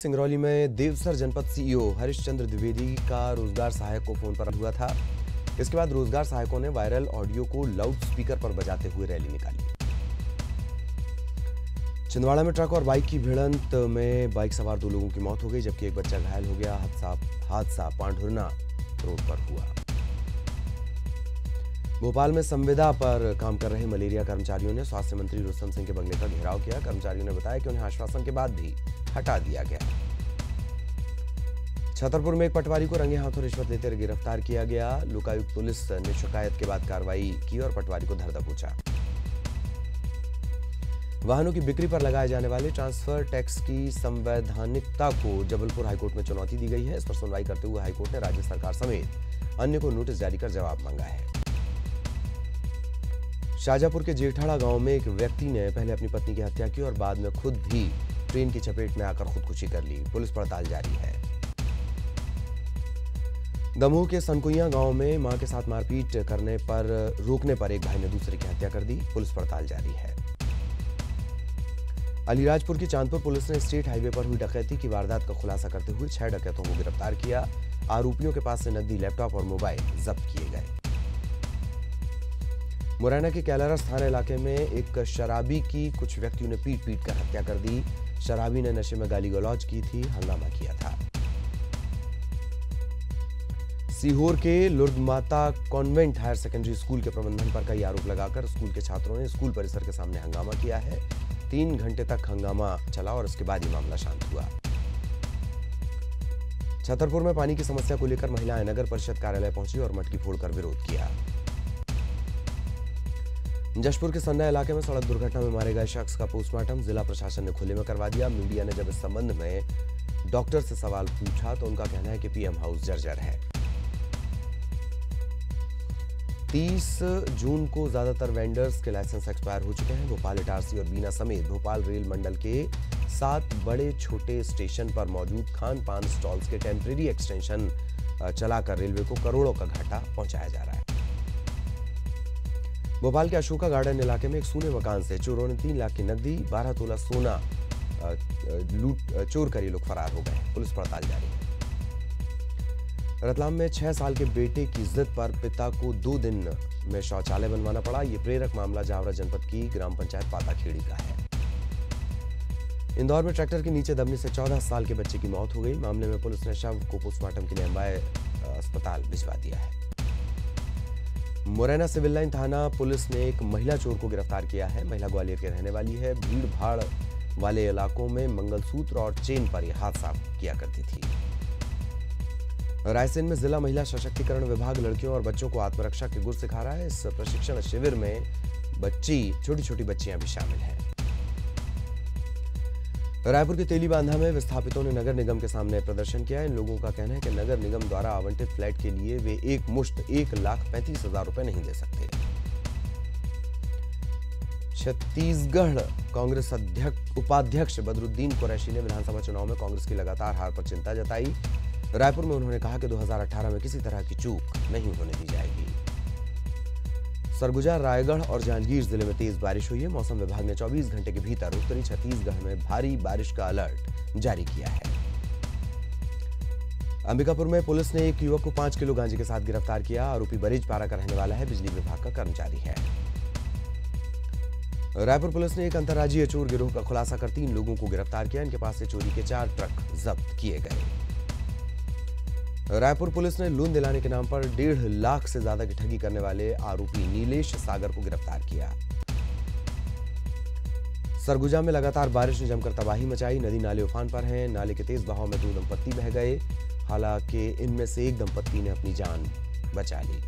सिंगरौली में देवसर जनपद सीईओ हरिश्चंद्र द्विवेदी का रोजगार सहायक को फोन पर हुआ था। इसके बाद रोजगार सहायकों ने वायरल ऑडियो को लाउड स्पीकर पर बजाते हुए रैली निकाली। छिंदवाड़ा में ट्रक और बाइक की भिड़ंत में बाइक सवार 2 लोगों की मौत हो गई, जबकि एक बच्चा घायल हो गया। हादसा पांढुरना रोड पर हुआ। भोपाल में संविदा पर काम कर रहे मलेरिया कर्मचारियों ने स्वास्थ्य मंत्री रुस्तम सिंह के बंगले का घेराव किया। कर्मचारियों ने बताया कि उन्हें आश्वासन के बाद भी हटा दिया गया। छतरपुर में एक पटवारी को रंगे हाथों रिश्वत लेते गिरफ्तार किया गया। लोकायुक्त पुलिस ने शिकायत के बाद कार्रवाई की और पटवारी को धर दबोचा। वाहनों की बिक्री पर लगाए जाने वाले ट्रांसफर टैक्स की संवैधानिकता को जबलपुर हाईकोर्ट में चुनौती दी गई है। इस पर सुनवाई करते हुए हाईकोर्ट ने राज्य सरकार समेत अन्य को नोटिस जारी कर जवाब मांगा है। शाजापुर के जेठाड़ा गांव में एक व्यक्ति ने पहले अपनी पत्नी की हत्या की और बाद में खुद भी ट्रेन की चपेट में आकर खुदकुशी कर ली। पुलिस पड़ताल जारी है। दमोह के सनकुइया गांव में मां के साथ मारपीट करने पर रोकने पर एक भाई ने दूसरे की हत्या कर दी। पुलिस पड़ताल जारी है। अलीराजपुर की चांदपुर पुलिस ने स्टेट हाईवे पर हुई डकैती की वारदात का खुलासा करते हुए 6 डकैतों को गिरफ्तार किया। आरोपियों के पास से नकदी, लैपटॉप और मोबाइल जब्त किए गए। मुरैना के कैलारस थाना इलाके में एक शराबी की कुछ व्यक्तियों ने पीट कर हत्या कर दी। शराबी ने नशे में गाली गलौज की थी, हंगामा किया था। सीहोर के लुर्द माता कॉन्वेंट हायर सेकेंडरी स्कूल के प्रबंधन पर कई आरोप लगाकर स्कूल के छात्रों ने स्कूल परिसर के सामने हंगामा किया है। 3 घंटे तक हंगामा चला और उसके बाद ही मामला शांत हुआ। छतरपुर में पानी की समस्या को लेकर महिलाएं नगर परिषद कार्यालय पहुंची और मटकी फोड़कर विरोध किया। जशपुर के सन्ना इलाके में सड़क दुर्घटना में मारे गए शख्स का पोस्टमार्टम जिला प्रशासन ने खुले में करवा दिया। मीडिया ने जब इस संबंध में डॉक्टर से सवाल पूछा तो उनका कहना है कि पीएम हाउस जर्जर है। 30 जून को ज्यादातर वेंडर्स के लाइसेंस एक्सपायर हो चुके हैं। भोपाल इटारसी और बीना समेत भोपाल रेल मंडल के 7 बड़े छोटे स्टेशन पर मौजूद खान पान स्टॉल्स के टेम्परेरी एक्सटेंशन चलाकर रेलवे को करोड़ों का घाटा पहुंचाया जा रहा है। भोपाल के अशोका गार्डन इलाके में एक सूने मकान से चोरों ने 3 लाख की नकदी, 12 तोला सोना चोर कर ये लोग फरार हो गए। पुलिस पड़ताल जारी है। रतलाम में 6 साल के बेटे की जिद पर पिता को 2 दिन में शौचालय बनवाना पड़ा। ये प्रेरक मामला जावरा जनपद की ग्राम पंचायत पाताखेड़ी का है। इंदौर में ट्रैक्टर के नीचे दबने से 14 साल के बच्चे की मौत हो गई। मामले में पुलिस ने शव को पोस्टमार्टम के लिए अंबाय अस्पताल भिजवा दिया है। मुरैना सिविल लाइन थाना पुलिस ने एक महिला चोर को गिरफ्तार किया है। महिला ग्वालियर के रहने वाली है। भीड़ भाड़ वाले इलाकों में मंगलसूत्र और चेन पर यह हाथ साफ किया करती थी। रायसेन में जिला महिला सशक्तिकरण विभाग लड़कियों और बच्चों को आत्मरक्षा के गुर सिखा रहा है। इस प्रशिक्षण शिविर में छोटी छोटी बच्चियां भी शामिल हैं। रायपुर के तेली बांधा में विस्थापितों ने नगर निगम के सामने प्रदर्शन किया। इन लोगों का कहना है कि नगर निगम द्वारा आवंटित फ्लैट के लिए वे एक मुश्त 1,35,000 रुपए नहीं दे सकते। छत्तीसगढ़ कांग्रेस उपाध्यक्ष बदरुद्दीन कुरैशी ने विधानसभा चुनाव में कांग्रेस की लगातार हार पर चिंता जताई। रायपुर में उन्होंने कहा कि 2018 में किसी तरह की चूक नहीं होने दी जाएगी। सरगुजा, रायगढ़ और जांजगीर जिले में तेज बारिश हुई है। मौसम विभाग ने 24 घंटे के भीतर उत्तरी छत्तीसगढ़ में भारी बारिश का अलर्ट जारी किया है। अंबिकापुर में पुलिस ने एक युवक को 5 किलो गांजे के साथ गिरफ्तार किया। आरोपी बरेजपारा का रहने वाला है, बिजली विभाग का कर्मचारी है। रायपुर पुलिस ने एक अंतर्राज्यीय चोर गिरोह का खुलासा कर 3 लोगों को गिरफ्तार किया। इनके पास से चोरी के 4 ट्रक जब्त किए गए। रायपुर पुलिस ने लोन दिलाने के नाम पर 1.5 लाख से ज्यादा की ठगी करने वाले आरोपी नीलेश सागर को गिरफ्तार किया। सरगुजा में लगातार बारिश ने जमकर तबाही मचाई। नदी नाले उफान पर हैं। नाले के तेज बहाव में 2 दंपत्ति बह गए। हालांकि इनमें से एक दंपत्ति ने अपनी जान बचा ली।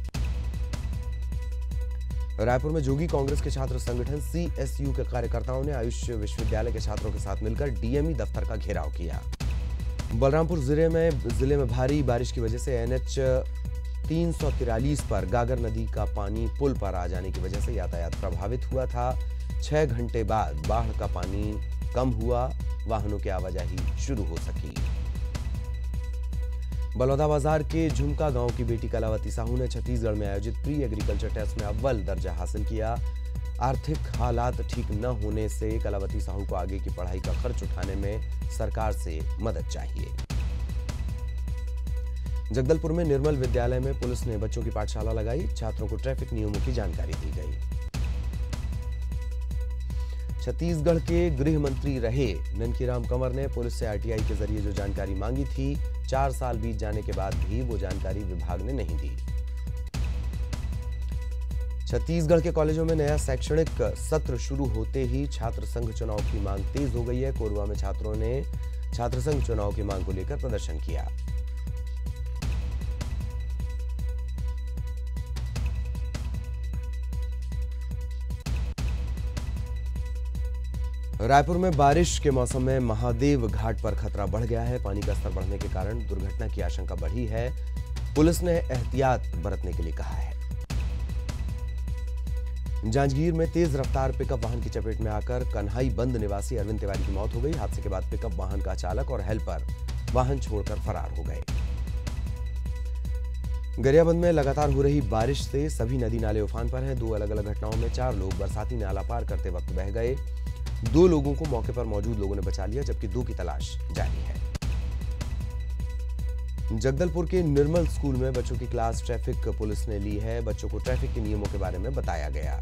रायपुर में जोगी कांग्रेस के छात्र संगठन CSU के कार्यकर्ताओं ने आयुष विश्वविद्यालय के छात्रों के साथ मिलकर DME दफ्तर का घेराव किया। बलरामपुर जिले में भारी बारिश की वजह से NH 343 पर गागर नदी का पानी पुल पर आ जाने की वजह से यातायात प्रभावित हुआ था। 6 घंटे बाद बाढ़ का पानी कम हुआ, वाहनों की आवाजाही शुरू हो सकी। बलौदाबाजार के झुमका गांव की बेटी कलावती साहू ने छत्तीसगढ़ में आयोजित प्री एग्रीकल्चर टेस्ट में अव्वल दर्जा हासिल किया। आर्थिक हालात ठीक न होने से कलावती साहू को आगे की पढ़ाई का खर्च उठाने में सरकार से मदद चाहिए। जगदलपुर में निर्मल विद्यालय में पुलिस ने बच्चों की पाठशाला लगाई। छात्रों को ट्रैफिक नियमों की जानकारी दी गई। छत्तीसगढ़ के गृह मंत्री रहे ननकीराम कंवर ने पुलिस से आरटीआई के जरिए जो जानकारी मांगी थी, 4 साल बीत जाने के बाद भी वो जानकारी विभाग ने नहीं दी। छत्तीसगढ़ के कॉलेजों में नया शैक्षणिक सत्र शुरू होते ही छात्र संघ चुनाव की मांग तेज हो गई है। कोरबा में छात्रों ने छात्र संघ चुनाव की मांग को लेकर प्रदर्शन किया। रायपुर में बारिश के मौसम में महादेव घाट पर खतरा बढ़ गया है। पानी का स्तर बढ़ने के कारण दुर्घटना की आशंका बढ़ी है। पुलिस ने एहतियात बरतने के लिए कहा है। जांजगीर में तेज रफ्तार पिकअप वाहन की चपेट में आकर कन्हाई बंद निवासी अरविंद तिवारी की मौत हो गई। हादसे के बाद पिकअप वाहन का चालक और हेल्पर वाहन छोड़कर फरार हो गए। गरियाबंद में लगातार हो रही बारिश से सभी नदी नाले उफान पर हैं। 2 अलग अलग घटनाओं में 4 लोग बरसाती नाला पार करते वक्त बह गए। 2 लोगों को मौके पर मौजूद लोगों ने बचा लिया, जबकि 2 की तलाश जारी है। जगदलपुर के निर्मल स्कूल में बच्चों की क्लास ट्रैफिक पुलिस ने ली है। बच्चों को ट्रैफिक के नियमों के बारे में बताया गया।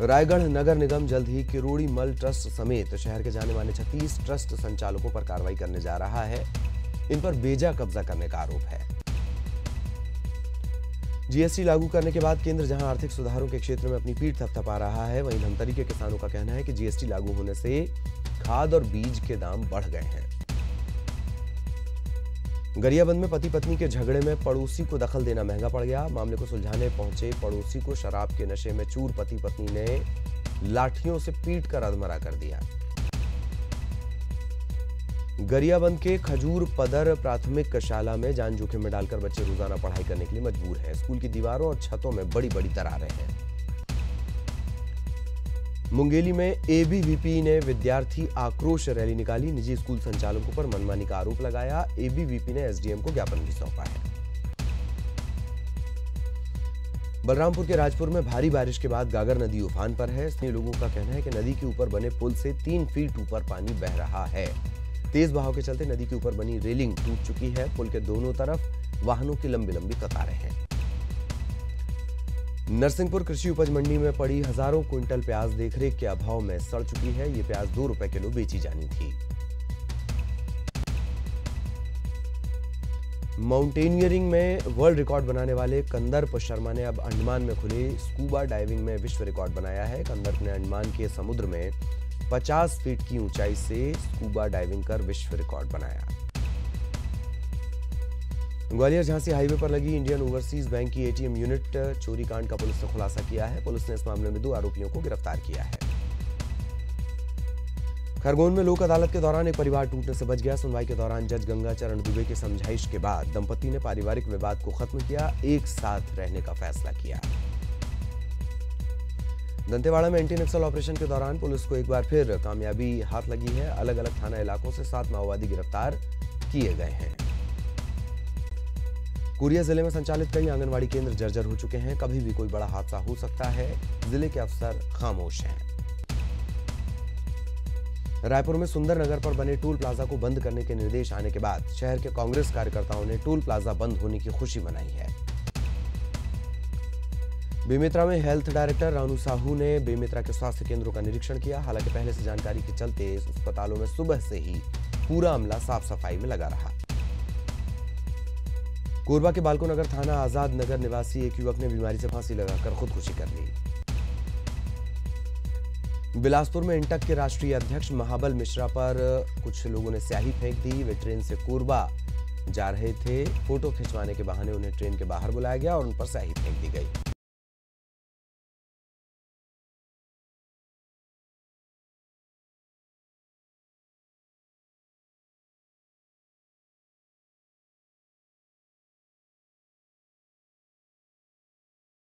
रायगढ़ नगर निगम जल्द ही किरोड़ी मल ट्रस्ट समेत शहर के जाने माने 36 ट्रस्ट संचालकों पर कार्रवाई करने जा रहा है। इन पर बेजा कब्जा करने का आरोप है। जीएसटी लागू करने के बाद केंद्र जहां आर्थिक सुधारों के क्षेत्र में अपनी पीठ थपथपा रहा है, वहीं धमतरी के किसानों का कहना है कि जीएसटी लागू होने से खाद और बीज के दाम बढ़ गए हैं। गरियाबंद में पति पत्नी के झगड़े में पड़ोसी को दखल देना महंगा पड़ गया। मामले को सुलझाने पहुंचे पड़ोसी को शराब के नशे में चूर पति पत्नी ने लाठियों से पीटकर अधमरा कर दिया। गरियाबंद के खजूर पदर प्राथमिक शाला में जान जोखिम में डालकर बच्चे रोजाना पढ़ाई करने के लिए मजबूर हैं। स्कूल की दीवारों और छतों में बड़ी बड़ी दरारें हैं। मुंगेली में एबीवीपी ने विद्यार्थी आक्रोश रैली निकाली। निजी स्कूल संचालकों पर मनमानी का आरोप लगाया। एबीवीपी ने एसडीएम को ज्ञापन भी सौंपा है। बलरामपुर के राजपुर में भारी बारिश के बाद गागर नदी उफान पर है। स्थानीय लोगों का कहना है कि नदी के ऊपर बने पुल से 3 फीट ऊपर पानी बह रहा है। तेज बहाव के चलते नदी के ऊपर बनी रेलिंग टूट चुकी है। पुल के दोनों तरफ वाहनों की लंबी लंबी कतारें हैं। नरसिंहपुर कृषि उपज मंडी में पड़ी हजारों क्विंटल प्याज देखरेख के अभाव में सड़ चुकी है। ये प्याज 2 रुपए किलो बेची जानी थी। माउंटेनियरिंग में वर्ल्ड रिकॉर्ड बनाने वाले कंदर्प शर्मा ने अब अंडमान में खुले स्कूबा डाइविंग में विश्व रिकॉर्ड बनाया है। कंदर्प ने अंडमान के समुद्र में 50 फीट की ऊंचाई से स्कूबा डाइविंग कर विश्व रिकॉर्ड बनाया। ग्वालियर झांसी हाईवे पर लगी इंडियन ओवरसीज बैंक की एटीएम यूनिट चोरी कांड का पुलिस ने खुलासा किया है। पुलिस ने इस मामले में 2 आरोपियों को गिरफ्तार किया है। खरगोन में लोक अदालत के दौरान एक परिवार टूटने से बच गया। सुनवाई के दौरान जज गंगा चरण दुबे की समझाइश के बाद दंपति ने पारिवारिक विवाद को खत्म किया, एक साथ रहने का फैसला किया। दंतेवाड़ा में एंटी नक्सल ऑपरेशन के दौरान पुलिस को एक बार फिर कामयाबी हाथ लगी है। अलग अलग थाना इलाकों से 7 माओवादी गिरफ्तार किए गए हैं। कोरिया जिले में संचालित कई आंगनवाड़ी केंद्र जर्जर हो चुके हैं। कभी भी कोई बड़ा हादसा हो सकता है। जिले के अफसर खामोश हैं। रायपुर में सुंदर नगर पर बने टोल प्लाजा को बंद करने के निर्देश आने के बाद शहर के कांग्रेस कार्यकर्ताओं ने टोल प्लाजा बंद होने की खुशी मनाई है। बेमेतरा में हेल्थ डायरेक्टर रानू साहू ने बेमेतरा के स्वास्थ्य केंद्रों का निरीक्षण किया। हालांकि पहले से जानकारी के चलते अस्पतालों में सुबह से ही पूरा अमला साफ सफाई में लगा रहा। कोरबा के बालको नगर थाना आजाद नगर निवासी एक युवक ने बीमारी से फांसी लगाकर खुदकुशी कर ली। बिलासपुर में इंटक के राष्ट्रीय अध्यक्ष महाबल मिश्रा पर कुछ लोगों ने स्याही फेंक दी। वे ट्रेन से कोरबा जा रहे थे। फोटो खिंचवाने के बहाने उन्हें ट्रेन के बाहर बुलाया गया और उन पर स्याही फेंक दी गई।